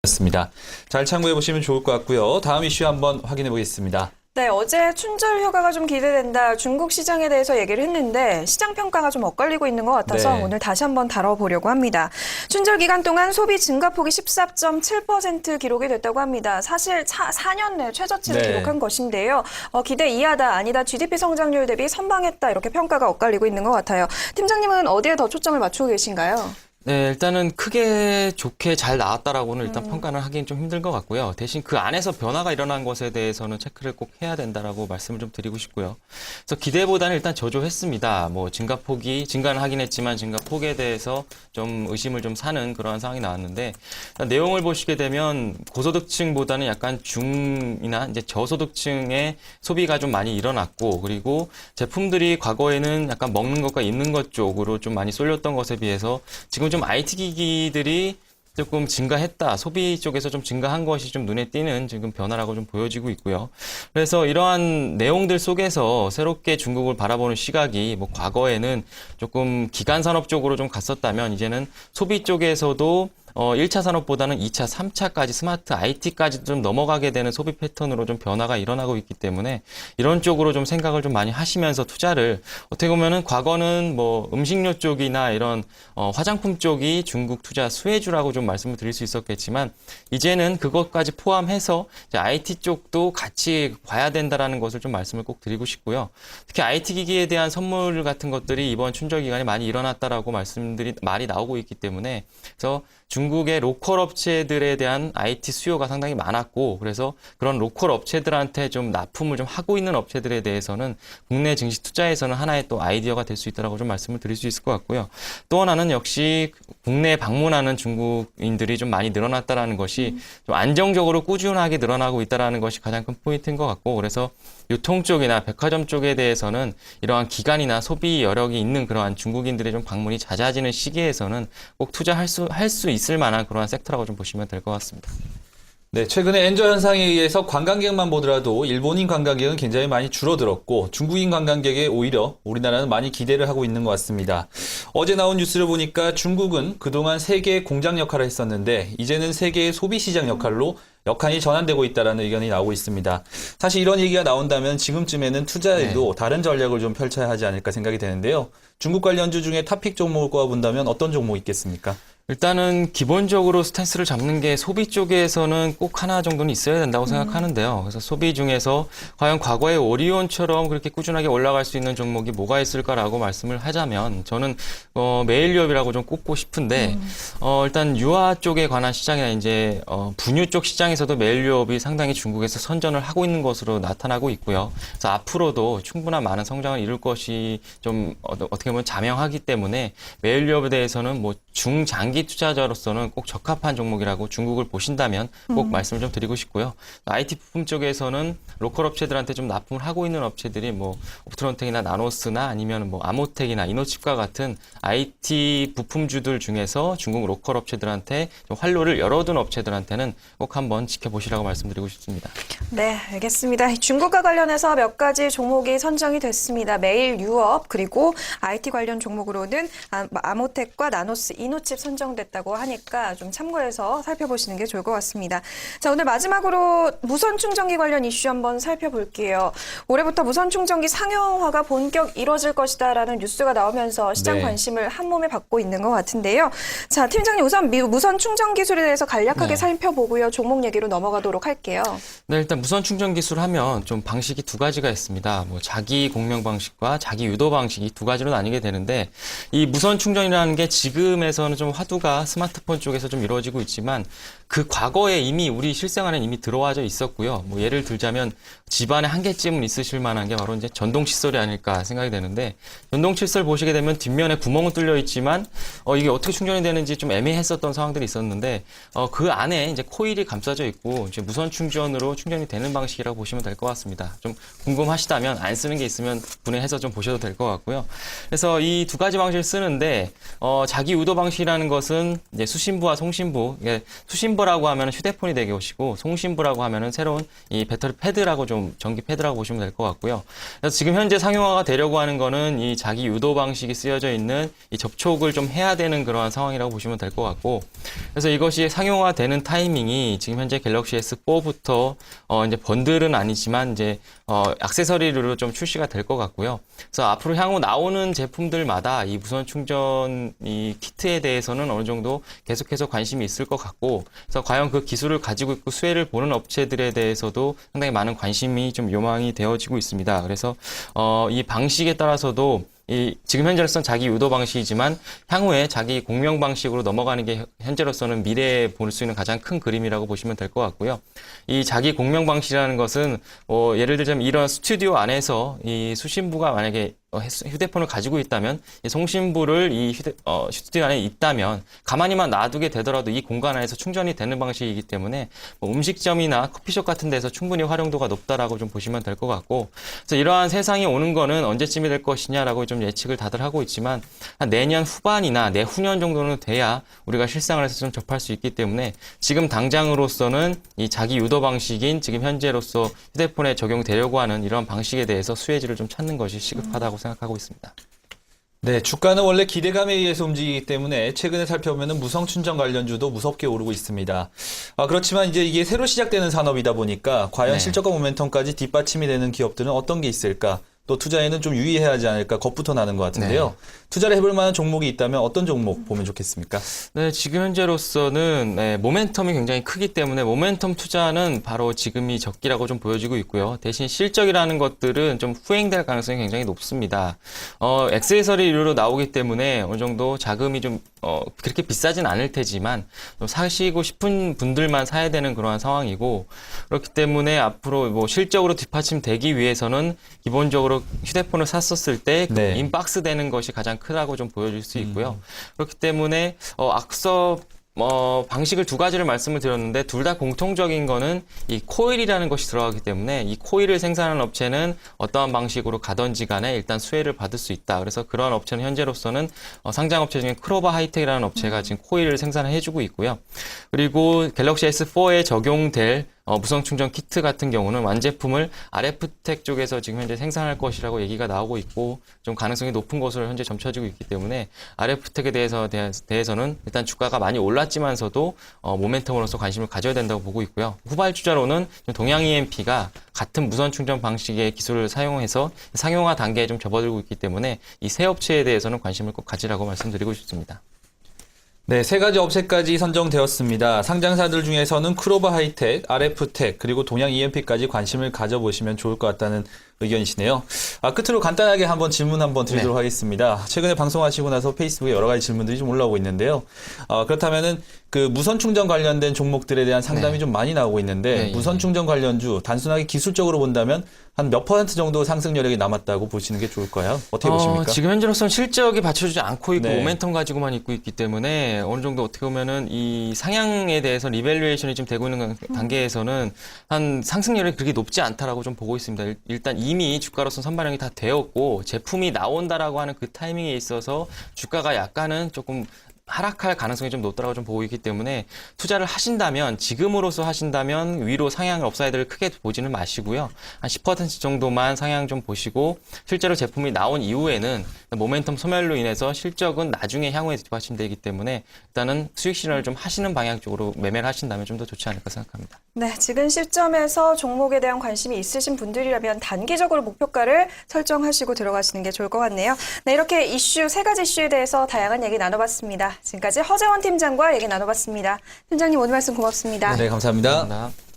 습니다. 잘 참고해 보시면 좋을 것 같고요. 다음 이슈 한번 확인해 보겠습니다. 네, 어제 춘절 휴가가 좀 기대된다. 중국 시장에 대해서 얘기를 했는데 시장 평가가 좀 엇갈리고 있는 것 같아서 네. 오늘 다시 한번 다뤄보려고 합니다. 춘절 기간 동안 소비 증가폭이 14.7% 기록이 됐다고 합니다. 사실 4년 내 최저치를 네. 기록한 것인데요. 기대 이하다 아니다 GDP 성장률 대비 선방했다 이렇게 평가가 엇갈리고 있는 것 같아요. 팀장님은 어디에 더 초점을 맞추고 계신가요? 네, 일단은 크게 좋게 잘 나왔다라고는 일단 평가는 하긴 좀 힘들 것 같고요. 대신 그 안에서 변화가 일어난 것에 대해서는 체크를 꼭 해야 된다라고 말씀을 좀 드리고 싶고요. 그래서 기대보다는 일단 저조했습니다. 뭐 증가는 하긴 했지만 증가폭에 대해서 좀 의심을 좀 사는 그러한 상황이 나왔는데 내용을 보시게 되면 고소득층보다는 약간 중이나 이제 저소득층의 소비가 좀 많이 일어났고 그리고 제품들이 과거에는 약간 먹는 것과 입는 것 쪽으로 좀 많이 쏠렸던 것에 비해서 지금 좀 IT 기기들이 조금 증가했다. 소비 쪽에서 좀 증가한 것이 좀 눈에 띄는 지금 변화라고 좀 보여지고 있고요. 그래서 이러한 내용들 속에서 새롭게 중국을 바라보는 시각이 뭐 과거에는 조금 기간 산업 쪽으로 좀 갔었다면 이제는 소비 쪽에서도 1차 산업보다는 2차, 3차까지 스마트 IT까지 좀 넘어가게 되는 소비 패턴으로 좀 변화가 일어나고 있기 때문에 이런 쪽으로 좀 생각을 좀 많이 하시면서 투자를 어떻게 보면은 과거는 뭐 음식료 쪽이나 이런 화장품 쪽이 중국 투자 수혜주라고 좀 말씀을 드릴 수 있었겠지만 이제는 그것까지 포함해서 이제 IT 쪽도 같이 봐야 된다라는 것을 좀 말씀을 꼭 드리고 싶고요. 특히 IT 기기에 대한 선물 같은 것들이 이번 춘절 기간에 많이 일어났다라고 말이 나오고 있기 때문에 그래서 중국의 로컬 업체들에 대한 IT 수요가 상당히 많았고 그래서 그런 로컬 업체들한테 좀 납품을 좀 하고 있는 업체들에 대해서는 국내 증시 투자에서는 하나의 또 아이디어가 될 수 있다라고 좀 말씀을 드릴 수 있을 것 같고요. 또 하나는 역시 국내에 방문하는 중국인들이 좀 많이 늘어났다라는 것이 좀 안정적으로 꾸준하게 늘어나고 있다라는 것이 가장 큰 포인트인 것 같고 그래서 유통 쪽이나 백화점 쪽에 대해서는 이러한 기간이나 소비 여력이 있는 그러한 중국인들의 좀 방문이 잦아지는 시기에서는 꼭 투자할 수 있을 만한 그러한 섹터라고 좀 보시면 될 것 같습니다. 네, 최근에 엔저 현상에 의해서 관광객만 보더라도 일본인 관광객은 굉장히 많이 줄어들었고 중국인 관광객에 오히려 우리나라는 많이 기대를 하고 있는 것 같습니다. 어제 나온 뉴스를 보니까 중국은 그동안 세계의 공장 역할을 했었는데 이제는 세계의 소비 시장 역할로 역할이 전환되고 있다는 의견이 나오고 있습니다. 사실 이런 얘기가 나온다면 지금쯤에는 투자에도 다른 전략을 좀 펼쳐야 하지 않을까 생각이 되는데요. 중국 관련주 중에 탑픽 종목을 꼽아본다면 어떤 종목 있겠습니까? 일단은 기본적으로 스탠스를 잡는 게 소비 쪽에서는 꼭 하나 정도는 있어야 된다고 생각하는데요. 그래서 소비 중에서 과연 과거의 오리온처럼 그렇게 꾸준하게 올라갈 수 있는 종목이 뭐가 있을까라고 말씀을 하자면 저는 메일유업이라고 좀 꼽고 싶은데 일단 유아 쪽에 관한 시장이나 이제 분유 쪽 시장에서도 메일유업이 상당히 중국에서 선전을 하고 있는 것으로 나타나고 있고요. 그래서 앞으로도 충분한 많은 성장을 이룰 것이 좀 어떻게 보면 자명하기 때문에 메일유업에 대해서는 뭐 중장기 투자자로서는 꼭 적합한 종목이라고 중국을 보신다면 꼭 말씀을 좀 드리고 싶고요. IT 부품 쪽에서는 로컬 업체들한테 좀 납품을 하고 있는 업체들이 뭐 옵트론텍이나 나노스나 아니면 뭐 아모텍이나 이노칩과 같은 IT 부품주들 중에서 중국 로컬 업체들한테 좀 활로를 열어둔 업체들한테는 꼭 한번 지켜보시라고 말씀드리고 싶습니다. 네, 알겠습니다. 중국과 관련해서 몇 가지 종목이 선정이 됐습니다. 메일 유업 그리고 IT 관련 종목으로는 아모텍과 나노스, 이노칩 선정됐다고 하니까 좀 참고해서 살펴보시는 게 좋을 것 같습니다. 자, 오늘 마지막으로 무선 충전기 관련 이슈 한번 살펴볼게요. 올해부터 무선 충전기 상용화가 본격 이뤄질 것이다라는 뉴스가 나오면서 시장 관심을 한몸에 받고 있는 것 같은데요. 자, 팀장님 우선 무선 충전 기술에 대해서 간략하게 살펴보고요. 종목 얘기로 넘어가도록 할게요. 네, 일단 무선 충전 기술 하면 좀 방식이 두 가지가 있습니다. 뭐 자기 공명 방식과 자기 유도 방식이 두 가지로 나뉘게 되는데 이 무선 충전이라는 게 지금에서는 좀 화두가 스마트폰 쪽에서 좀 이루어지고 있지만 그 과거에 이미 우리 실생활에 이미 들어와져 있었고요. 뭐 예를 들자면 집안에 한 개쯤은 있으실 만한 게 바로 이제 전동 칫솔이 아닐까 생각이 되는데 전동 칫솔 보시게 되면 뒷면에 구멍은 뚫려 있지만 이게 어떻게 충전이 되는지 좀 애매했었던 상황들이 있었는데 그 안에 이제 코일이 감싸져 있고 이제 무선 충전으로 충전이 되는 방식이라고 보시면 될 것 같습니다. 좀 궁금하시다면 안 쓰는 게 있으면 분해해서 좀 보셔도 될 것 같고요. 그래서 이 두 가지 방식을 쓰는데 자기 유도 방식이라는 것은 이제 수신부와 송신부. 이게 수신부라고 하면 휴대폰이 되게 오시고 송신부라고 하면은 새로운 이 배터리 패드라고 좀 전기 패드라고 보시면 될 것 같고요. 그래서 지금 현재 상용화가 되려고 하는 거는 이 자기 유도 방식이 쓰여져 있는 이 접촉을 좀 해야 되는 그러한 상황이라고 보시면 될 것 같고, 그래서 이것이 상용화되는 타이밍이 지금 현재 갤럭시 S4부터 이제 번들은 아니지만 이제 액세서리로 좀 출시가 될 것 같고요. 그래서 앞으로 향후 나오는 제품들마다 이 무선 충전 이 키트에 대해서는 어느 정도 계속해서 관심이 있을 것 같고, 그래서 과연 그 기술을 가지고 있고 수혜를 보는 업체들에 대해서도 상당히 많은 관심이 좀 요망이 되어지고 있습니다. 그래서 이 방식에 따라서도 지금 현재로서는 자기 유도 방식이지만 향후에 자기 공명 방식으로 넘어가는 게 현재로서는 미래에 볼 수 있는 가장 큰 그림이라고 보시면 될 것 같고요. 이 자기 공명 방식이라는 것은 예를 들자면 이런 스튜디오 안에서 이 수신부가 만약에 휴대폰을 가지고 있다면 이 송신부를 이 스튜디오 안에 있다면 가만히만 놔두게 되더라도 이 공간 안에서 충전이 되는 방식이기 때문에 음식점이나 커피숍 같은 데서 충분히 활용도가 높다라고 좀 보시면 될 것 같고, 그래서 이러한 세상이 오는 거는 언제쯤이 될 것이냐라고 좀 예측을 다들 하고 있지만 한 내년 후반이나 내후년 정도는 돼야 우리가 실상을 해서 좀 접할 수 있기 때문에 지금 당장으로서는 이 자기 유도 방식인 지금 현재로서 휴대폰에 적용되려고 하는 이런 방식에 대해서 수혜지를 좀 찾는 것이 시급하다고 생각하고 있습니다. 네, 주가는 원래 기대감에 의해서 움직이기 때문에 최근에 살펴보면 무선 충전 관련주도 무섭게 오르고 있습니다. 그렇지만 이제 이게 새로 시작되는 산업이다 보니까 과연 네. 실적과 모멘텀까지 뒷받침이 되는 기업들은 어떤 게 있을까? 또 투자에는 좀 유의해야 하지 않을까 겁부터 나는 것 같은데요. 투자를 해볼 만한 종목이 있다면 어떤 종목 보면 좋겠습니까? 네, 지금 현재로서는 모멘텀이 굉장히 크기 때문에 모멘텀 투자는 바로 지금이 적기라고 좀 보여지고 있고요. 대신 실적이라는 것들은 좀 후행될 가능성이 굉장히 높습니다. 액세서리로 나오기 때문에 어느 정도 자금이 좀 그렇게 비싸진 않을 테지만 좀 사시고 싶은 분들만 사야 되는 그러한 상황이고, 그렇기 때문에 앞으로 뭐 실적으로 뒷받침되기 위해서는 기본적으로 휴대폰을 샀었을 때 그 네. 인박스 되는 것이 가장 크다고 좀 보여질 수 있고요. 그렇기 때문에 앞서 방식을 두 가지를 말씀을 드렸는데 둘 다 공통적인 거는 이 코일이라는 것이 들어가기 때문에 이 코일을 생산하는 업체는 어떠한 방식으로 가든지 간에 일단 수혜를 받을 수 있다. 그래서 그러한 업체는 현재로서는 상장업체 중에 크로바 하이텍이라는 업체가 지금 코일을 생산을 해주고 있고요. 그리고 갤럭시 S4에 적용될 무선 충전 키트 같은 경우는 완제품을 RF텍 쪽에서 지금 현재 생산할 것이라고 얘기가 나오고 있고 좀 가능성이 높은 것으로 현재 점쳐지고 있기 때문에 RF텍에 대해서는 일단 주가가 많이 올랐지만서도 모멘텀으로서 관심을 가져야 된다고 보고 있고요. 후발주자로는 동양 EMP가 같은 무선 충전 방식의 기술을 사용해서 상용화 단계에 좀 접어들고 있기 때문에 이 세 업체에 대해서는 관심을 꼭 가지라고 말씀드리고 싶습니다. 네, 세 가지 업체까지 선정되었습니다. 상장사들 중에서는 크로바 하이텍, RF텍, 그리고 동양 EMP까지 관심을 가져보시면 좋을 것 같다는 의견이시네요. 끝으로 간단하게 한번 질문 한번 드리도록 하겠습니다. 최근에 방송하시고 나서 페이스북에 여러 가지 질문들이 좀 올라오고 있는데요. 그렇다면은 그 무선 충전 관련된 종목들에 대한 상담이 좀 많이 나오고 있는데 무선 충전 관련주 단순하게 기술적으로 본다면 한 몇 % 정도 상승 여력이 남았다고 보시는 게 좋을까요? 어떻게 보십니까? 지금 현재로서는 실적이 받쳐주지 않고 있고 네. 모멘텀 가지고만 있고 있기 때문에 어느 정도 어떻게 보면은 이 상향에 대해서 리밸류에이션이 지금 되고 있는 단계에서는 한 상승 여력이 그렇게 높지 않다라고 좀 보고 있습니다. 일단 이미 주가로서 선반영이 다 되었고 제품이 나온다라고 하는 그 타이밍에 있어서 주가가 약간은 조금 하락할 가능성이 좀 높다고 좀 보고 있기 때문에 투자를 하신다면 지금으로서 하신다면 위로 상향을 업사이드를 크게 보지는 마시고요. 한 10% 정도만 상향 좀 보시고 실제로 제품이 나온 이후에는 모멘텀 소멸로 인해서 실적은 나중에 향후에 뒷받침되기 때문에 일단은 수익 실현을 좀 하시는 방향 쪽으로 매매를 하신다면 좀 더 좋지 않을까 생각합니다. 네, 지금 시점에서 종목에 대한 관심이 있으신 분들이라면 단기적으로 목표가를 설정하시고 들어가시는 게 좋을 것 같네요. 네, 이렇게 세 가지 이슈에 대해서 다양한 얘기 나눠봤습니다. 지금까지 허재원 팀장과 얘기 나눠봤습니다. 팀장님 오늘 말씀 고맙습니다. 네, 감사합니다. 감사합니다.